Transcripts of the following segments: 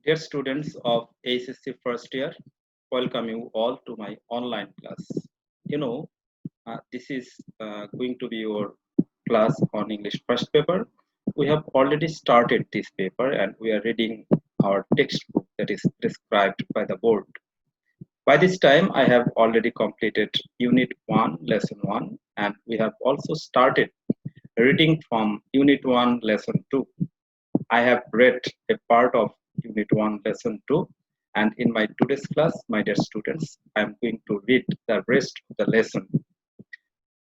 Dear students of HSC first year, welcome you all to my online class. You know, this is going to be your class on English first paper. We have already started this paper and we are reading our textbook that is prescribed by the board. By this time, I have already completed Unit 1, Lesson 1, and we have also started reading from Unit 1, Lesson 2. I have read a part of Unit 1, Lesson 2, and in my today's class, my dear students, I am going to read the rest of the lesson.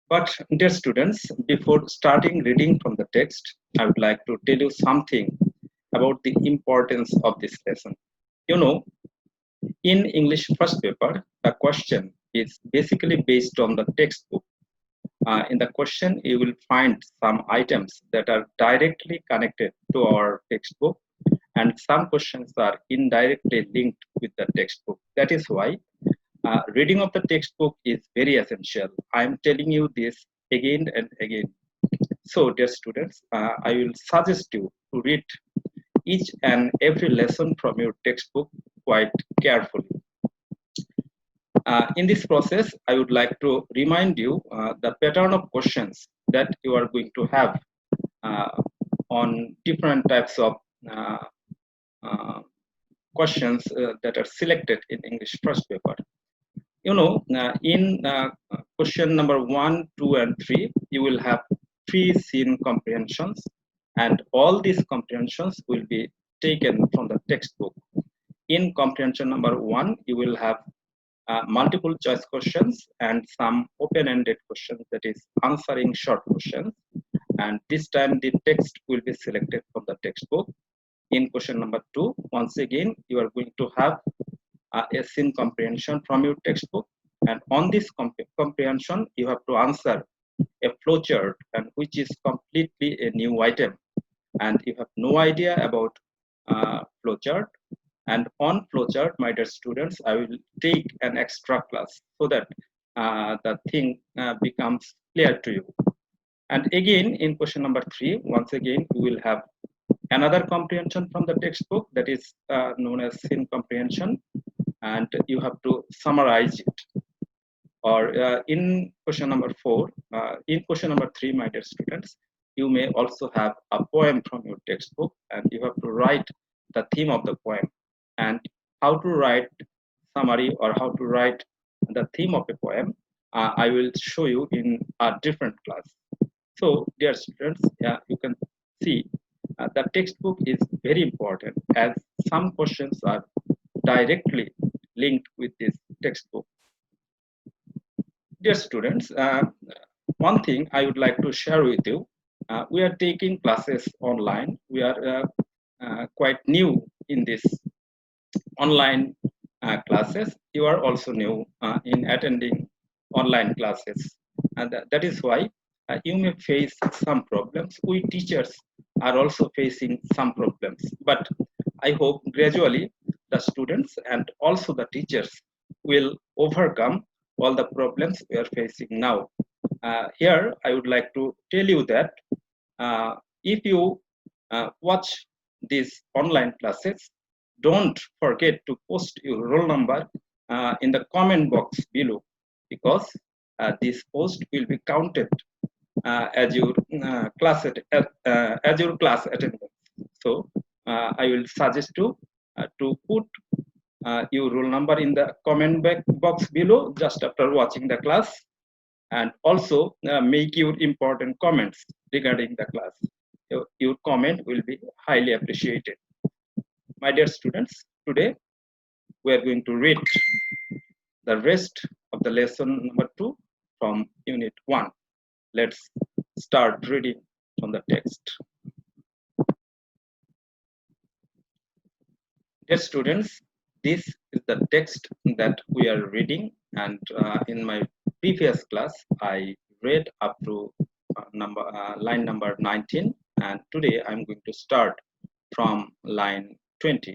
But, dear students, before starting reading from the text, I would like to tell you something about the importance of this lesson. You know, in English first paper, the question is basically based on the textbook. In the question, you will find some items that are directly connected to our textbook, and some questions are indirectly linked with the textbook. That is why reading of the textbook is very essential. I am telling you this again and again. So, dear students, I will suggest you to read each and every lesson from your textbook quite carefully. In this process, I would like to remind you the pattern of questions that you are going to have uh, on different types of uh, uh, questions that are selected in English first paper. You know, in question number 1, 2, and 3, you will have three scene comprehensions, and all these comprehensions will be taken from the textbook. In comprehension number 1, you will have multiple choice questions and some open-ended questions, that is answering short questions, and this time the text will be selected from the textbook. In question number 2, once again you are going to have a scene comprehension from your textbook, and on this comprehension you have to answer a flowchart, and which is completely a new item, and you have no idea about flowchart. And on flowchart, my dear students, I will take an extra class so that the thing becomes clear to you. And again, in question number 3, once again, we will have another comprehension from the textbook, that is known as scene comprehension, and you have to summarize it. Or in question number 4, in question number 3, my dear students, you may also have a poem from your textbook, and you have to write the theme of the poem. And how to write summary or how to write the theme of a poem, I will show you in a different class. So, dear students, you can see the textbook is very important, as some questions are directly linked with this textbook. Dear students, one thing I would like to share with you, we are taking classes online. We are quite new in this online classes. You are also new in attending online classes, and that is why you may face some problems. We teachers are also facing some problems, but I hope gradually the students and also the teachers will overcome all the problems we are facing now. Here I would like to tell you that if you watch these online classes, don't forget to post your roll number in the comment box below, because this post will be counted as your class attendance. So I will suggest you to put your roll number in the comment box below just after watching the class, and also make your important comments regarding the class. Your comment will be highly appreciated. My dear students, today we are going to read the rest of the lesson number 2 from Unit 1. Let's start reading from the text. Dear students, this is the text that we are reading, and in my previous class, I read up to line number 19, and today I'm going to start from line 20.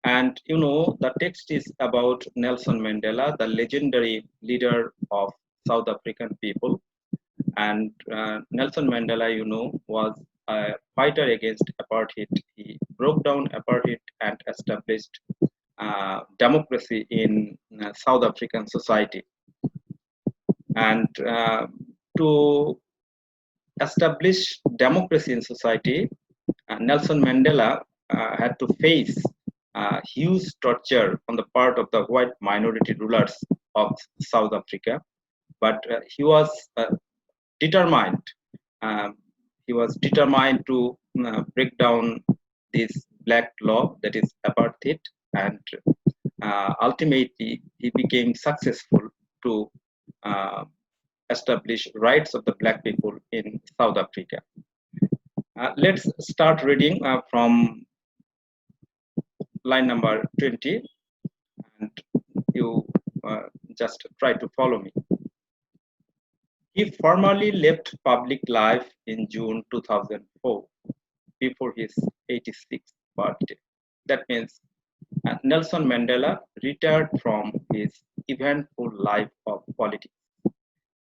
And you know, the text is about Nelson Mandela, the legendary leader of South African people. And Nelson Mandela, you know, was a fighter against apartheid. He broke down apartheid and established democracy in South African society. And to establish democracy in society, Nelson Mandela had to face huge torture on the part of the white minority rulers of South Africa, but he was determined. Um, he was determined to break down this black law, that is apartheid, and ultimately he became successful to uh, establish rights of the black people in South Africa. Let's start reading from line number 20, and you uh, just try to follow me. He formally left public life in June 2004 before his 86th birthday. That means Nelson Mandela retired from his eventful life of politics.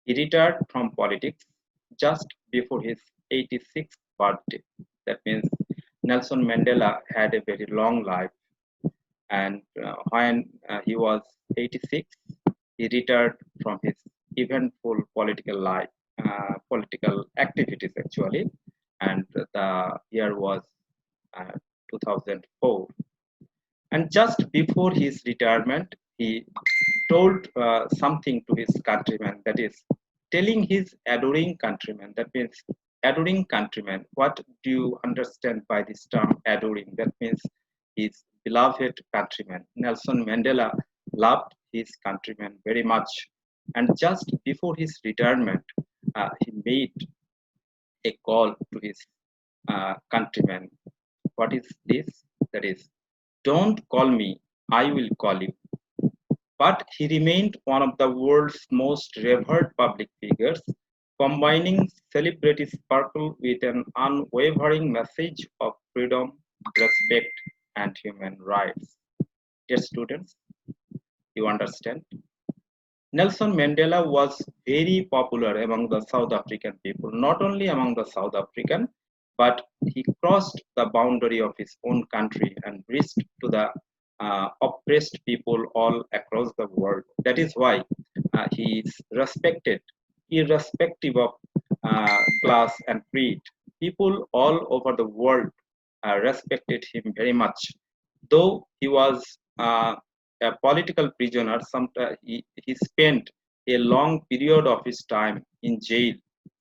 He retired from politics just before his 86th birthday. That means Nelson Mandela had a very long life, and when he was 86, he retired from his eventful political life, political activities actually, and the year was 2004. And just before his retirement, he told something to his countrymen, that is, telling his adoring countrymen, that means adoring countrymen. What do you understand by this term adoring? That means his beloved countrymen. Nelson Mandela loved his countrymen very much. And just before his retirement, he made a call to his countrymen. What is this? That is, don't call me, I will call you. But he remained one of the world's most revered public figures, combining celebrity sparkle with an unwavering message of freedom, respect, and human rights. Dear students, you understand? Nelson Mandela was very popular among the South African people, not only among the South African, but he crossed the boundary of his own country and reached to the oppressed people all across the world. That is why he is respected, irrespective of class and creed. People all over the world respected him very much. Though he was a political prisoner, sometimes he spent a long period of his time in jail.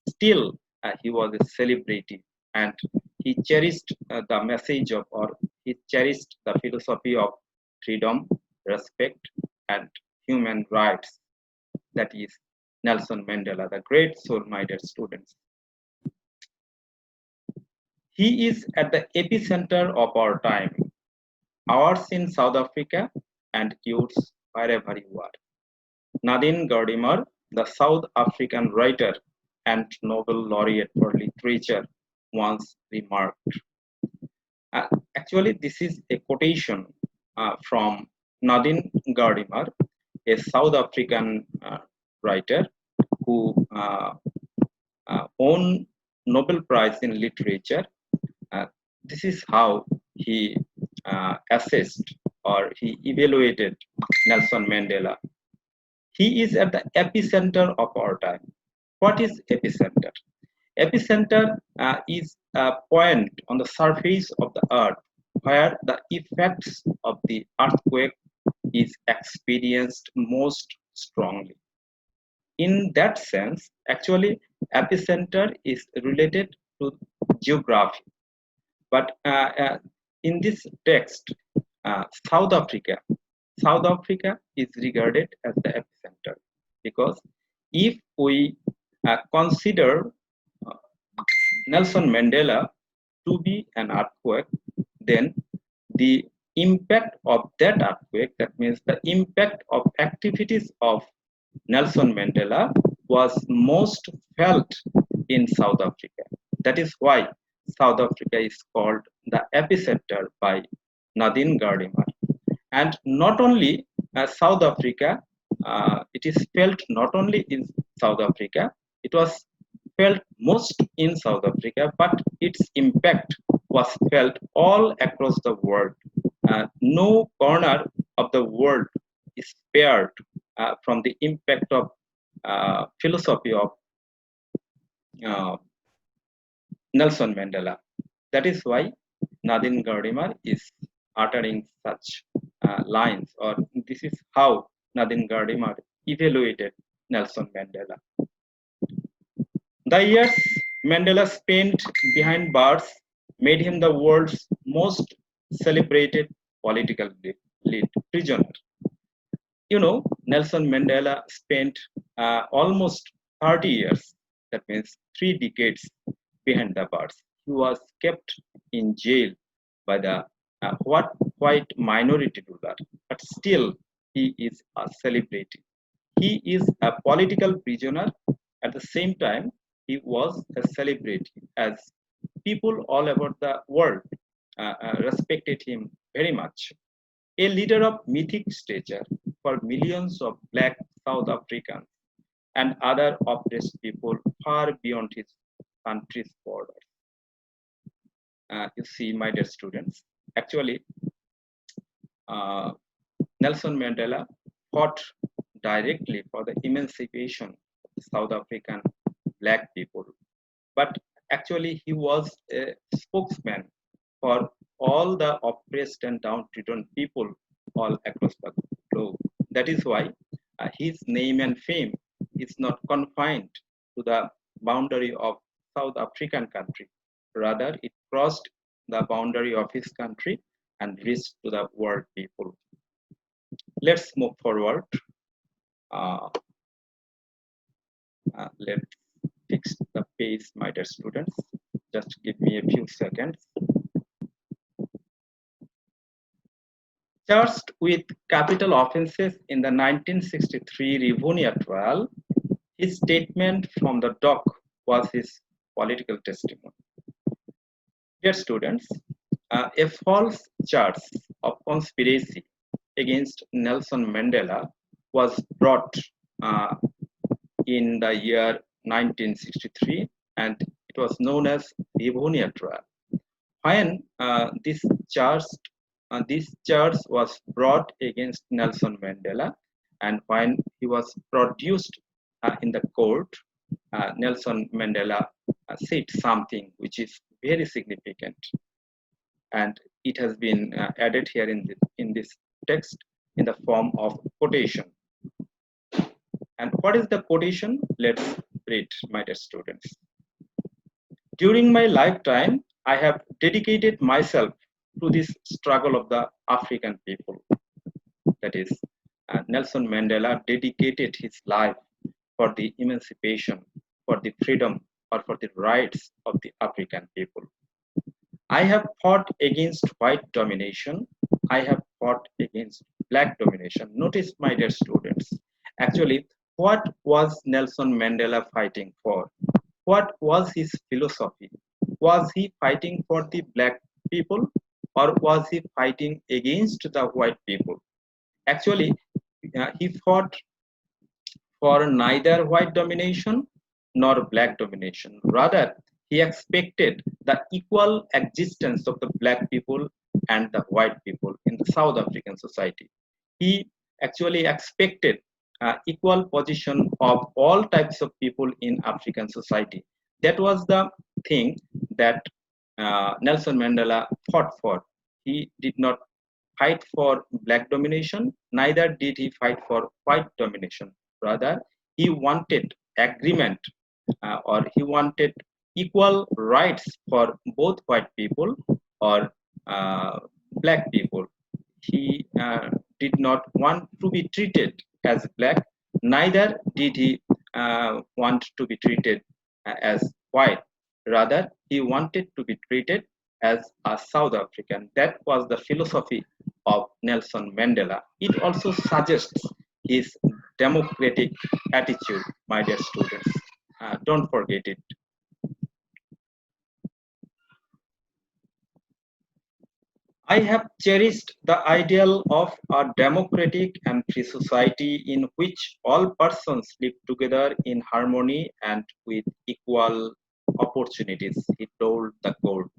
Still, he was a celebrity, and he cherished the message of, or he cherished the philosophy of freedom, respect, and human rights. That is Nelson Mandela, the great soul, my dear students. He is at the epicenter of our time, ours in South Africa and yours wherever you are. Nadine Gordimer, the South African writer and Nobel laureate for literature, once remarked. Uh, Actually, this is a quotation from Nadine Gordimer, a South African writer who won Nobel Prize in Literature. This is how he assessed or he evaluated Nelson Mandela. He is at the epicenter of our time. What is epicenter? Epicenter is a point on the surface of the earth where the effects of the earthquake is experienced most strongly. In that sense, actually, epicenter is related to geography. But in this text, South Africa, South Africa is regarded as the epicenter, because if we consider uh, Nelson Mandela to be an earthquake, then the impact of that earthquake, that means the impact of activities of Nelson Mandela, was most felt in South Africa. That is why South Africa is called the epicenter by Nadine Gordimer. And not only South Africa, it is felt not only in South Africa, it was felt most in South Africa, but its impact was felt all across the world. No corner of the world is spared from the impact of philosophy of uh, Nelson Mandela. That is why Nadine Gordimer is uttering such lines, or this is how Nadine Gordimer evaluated Nelson Mandela. The years Mandela spent behind bars made him the world's most celebrated political lead prisoner. You know, Nelson Mandela spent almost 30 years, that means 3 decades, behind the bars. He was kept in jail by the what white minority ruler, but still he is a celebrity. He is a political prisoner. At the same time, he was a celebrity, as people all over the world respected him very much. A leader of mythic stature for millions of black South Africans and other oppressed people far beyond his country's borders. You see, my dear students, actually, uh, Nelson Mandela fought directly for the emancipation of the South African black people, but actually, he was a spokesman for all the oppressed and downtrodden people all across the globe. That is why his name and fame is not confined to the boundary of South African country. Rather, it crossed the boundary of his country and reached to the world people. Let's move forward. Uh, let's fix the pace, my dear students. Just give me a few seconds. Charged with capital offenses in the 1963 Rivonia trial, his statement from the dock was his political testimony. Dear students, a false charge of conspiracy against Nelson Mandela was brought uh, in the year 1963, and it was known as Rivonia trial. When this charge was brought against Nelson Mandela, and when he was produced in the court, Nelson Mandela said something which is very significant, and it has been added here in this text in the form of quotation. And what is the quotation? Let's read, my dear students. During my lifetime, I have dedicated myself to this struggle of the African people. That is, Nelson Mandela dedicated his life for the emancipation, for the freedom, or for the rights of the African people. I have fought against white domination. I have fought against black domination. Notice, my dear students, actually, what was Nelson Mandela fighting for? What was his philosophy? Was he fighting for the black people, or was he fighting against the white people? Actually, he fought for neither white domination nor black domination. Rather, he expected the equal existence of the black people and the white people in the South African society. He actually expected equal position of all types of people in African society. That was the thing that Nelson Mandela fought for. He did not fight for black domination, neither did he fight for white domination. Rather, he wanted agreement, or he wanted equal rights for both white people or uh, black people. He did not want to be treated as black, neither did he want to be treated as white. Rather, he wanted to be treated as a South African. That was the philosophy of Nelson Mandela. It also suggests his democratic attitude, my dear students. Don't forget it. I have cherished the ideal of a democratic and free society in which all persons live together in harmony and with equal opportunities, he told the court.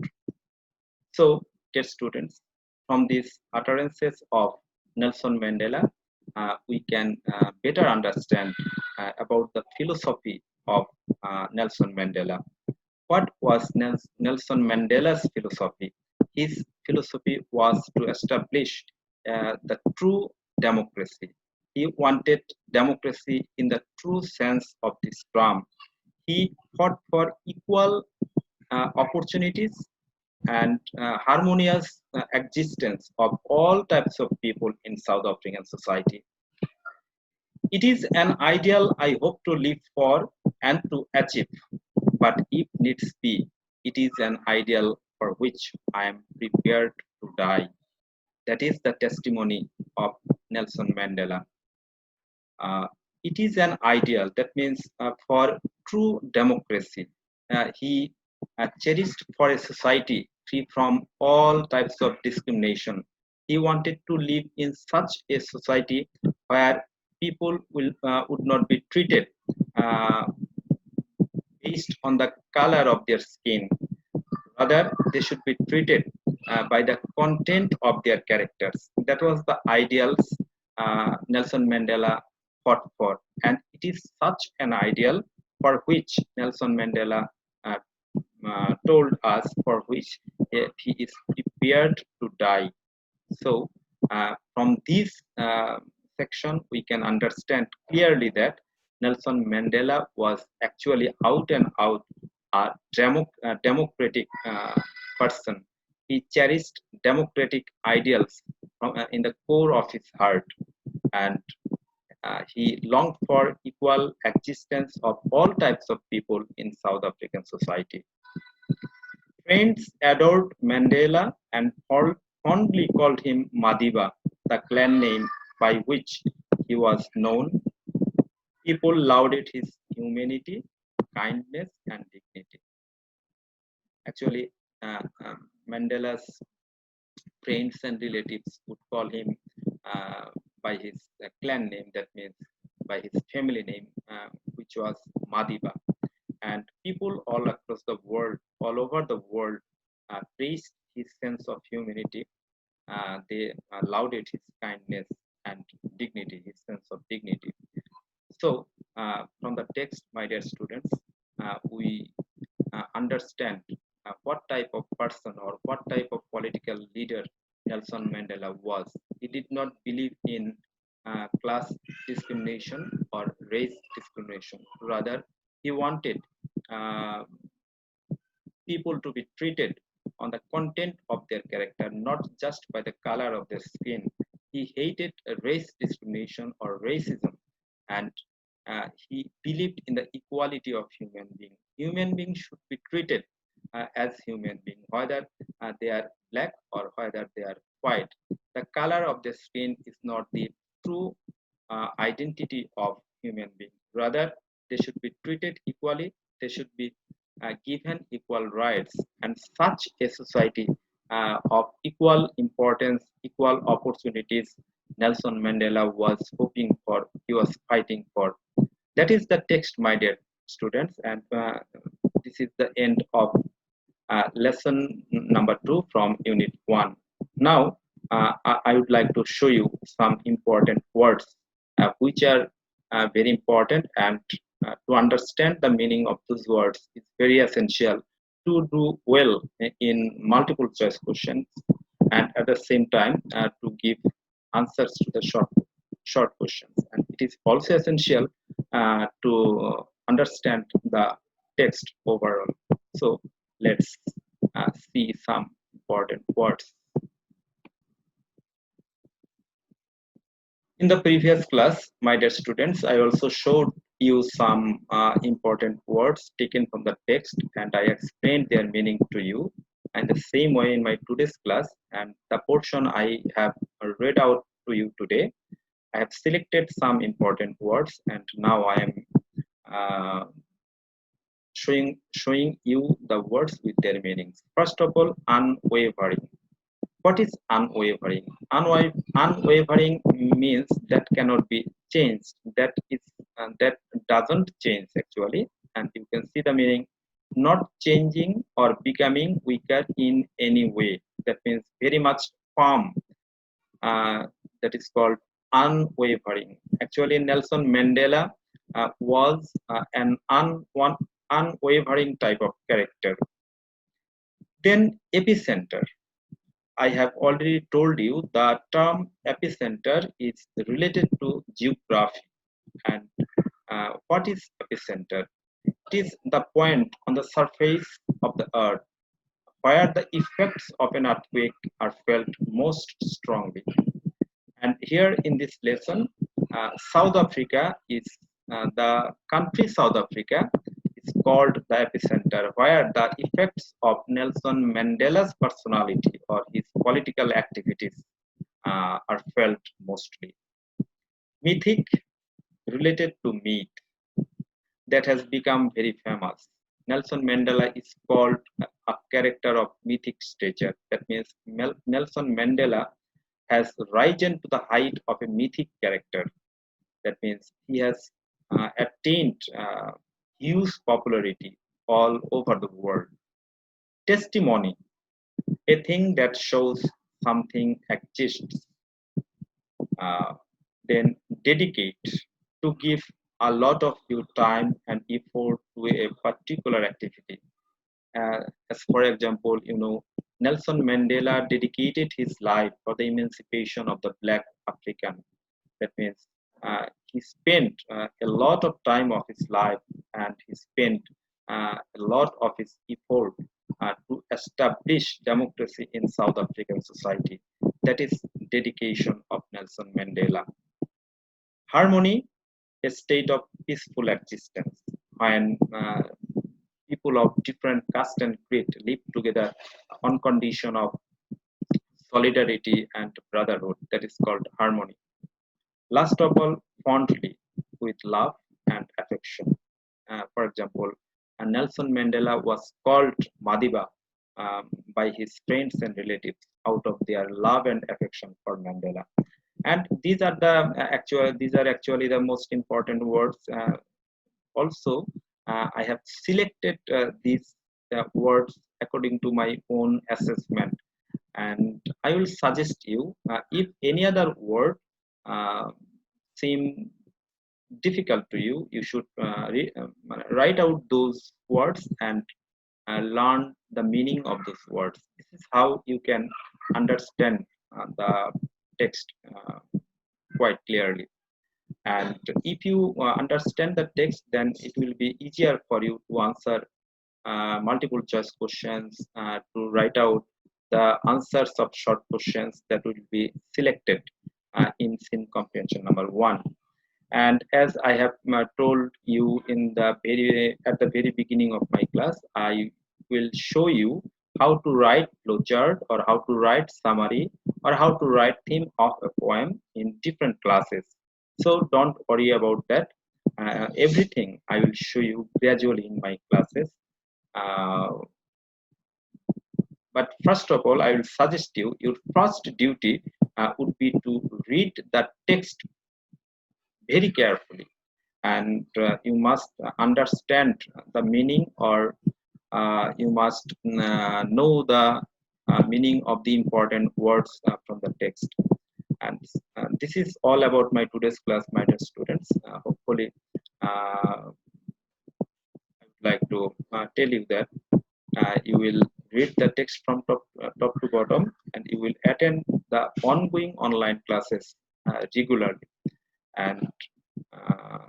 So, dear students, from these utterances of Nelson Mandela, we can better understand about the philosophy of Nelson Mandela. What was Nelson Mandela's philosophy? His philosophy was to establish the true democracy. He wanted democracy in the true sense of this term. He fought for equal opportunities and harmonious existence of all types of people in South African society. It is an ideal I hope to live for and to achieve, but if needs be, it is an ideal for which I am prepared to die. That is the testimony of Nelson Mandela. Uh, it is an ideal, that means for true democracy. He cherished for a society free from all types of discrimination. He wanted to live in such a society where people would not be treated uh, based on the color of their skin. Rather, they should be treated by the content of their characters. That was the ideals Nelson Mandela fought for. And it is such an ideal for which Nelson Mandela uh, told us for which he is prepared to die. So, from this section, we can understand clearly that Nelson Mandela was actually out and out a democratic person. He cherished democratic ideals in the core of his heart, and he longed for equal existence of all types of people in South African society. Friends adored Mandela and fondly called him Madiba, the clan name by which he was known. People lauded his humanity, kindness, and dignity. Actually, Mandela's friends and relatives would call him uh, by his clan name, that means by his family name, which was Madiba. And people all across the world, all over the world, praised his sense of humanity. They lauded his kindness and dignity, his sense of dignity. So, from the text, my dear students, we understand what type of person or what type of political leader Nelson Mandela was. He did not believe in class discrimination or race discrimination. Rather, he wanted uh, people to be treated on the content of their character, not just by the color of their skin. He hated race discrimination or racism, and he believed in the equality of human beings. Human beings should be treated as human beings, whether they are black or whether they are white. The color of the skin is not the true identity of human beings. Rather, they should be treated equally. They should be given equal rights, and such a society of equal importance, equal opportunities, Nelson Mandela was hoping for, he was fighting for. That is the text, my dear students, and this is the end of lesson number 2 from unit 1. Now, I would like to show you some important words which are very important, and to understand the meaning of those words is very essential to do well in multiple choice questions, and at the same time to give answers to the short questions. And it is also essential to understand the text overall. So let's see some important words. In the previous class, my dear students, I also showed you some important words taken from the text, and I explained their meaning to you. And the same way in my today's class, and the portion I have read out to you today, I have selected some important words, and now I am uh, showing you the words with their meanings. First of all, unwavering. What is unwavering? Unwavering means that cannot be changed. That is that doesn't change actually, and you can see the meaning. not changing or becoming weaker in any way. That means very much firm. That is called unwavering. Actually, Nelson Mandela was one unwavering type of character. Then epicenter. I have already told you the term epicenter is related to geography. And what is epicenter? It is the point on the surface of the earth where the effects of an earthquake are felt most strongly. And here in this lesson, South Africa is the country South Africa is called the epicenter, where the effects of Nelson Mandela's personality or his political activities are felt mostly. Mythic, related to myth, that has become very famous. Nelson Mandela is called a character of mythic stature. That means Nelson Mandela has risen to the height of a mythic character. That means he has attained huge popularity all over the world. Testimony, a thing that shows something exists. Uh, then dedicate, to give a lot of your time and effort to a particular activity. As for example, Nelson Mandela dedicated his life for the emancipation of the Black African. That means he spent a lot of time of his life, and he spent a lot of his effort to establish democracy in South African society. That is dedication of Nelson Mandela. Harmony, a state of peaceful existence when people of different caste and creed live together on condition of solidarity and brotherhood. That is called harmony. Last of all, fondly, with love and affection. For example, Nelson Mandela was called Madiba by his friends and relatives out of their love and affection for Mandela. And these are actually the most important words. Also, I have selected these words according to my own assessment, and I will suggest you if any other word uh, seem difficult to you, you should write out those words and learn the meaning of those words. This is how you can understand the text quite clearly. And if you understand the text, then it will be easier for you to answer multiple choice questions, to write out the answers of short questions that will be selected in scene comprehension number 1. And as I have told you at the very beginning of my class, I will show you how to write flowchart, or how to write summary, or how to write theme of a poem in different classes. So don't worry about that. Everything I will show you gradually in my classes. Uh, but first of all, I will suggest you, your first duty would be to read the text very carefully, and you must understand the meaning, or you must know the meaning of the important words from the text. And this is all about my today's class, my dear students. Hopefully, I would like to tell you that you will read the text from top to bottom, and you will attend the ongoing online classes regularly, and uh,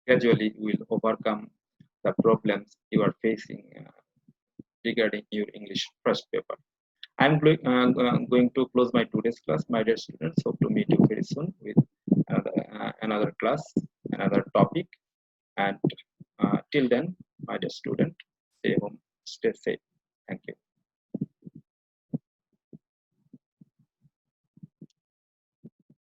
gradually you will overcome the problems you are facing regarding your English first paper. Going to close my today's class, my dear students. Hope to meet you very soon with another class, another topic. And till then, my dear student, stay home, stay safe. Thank you.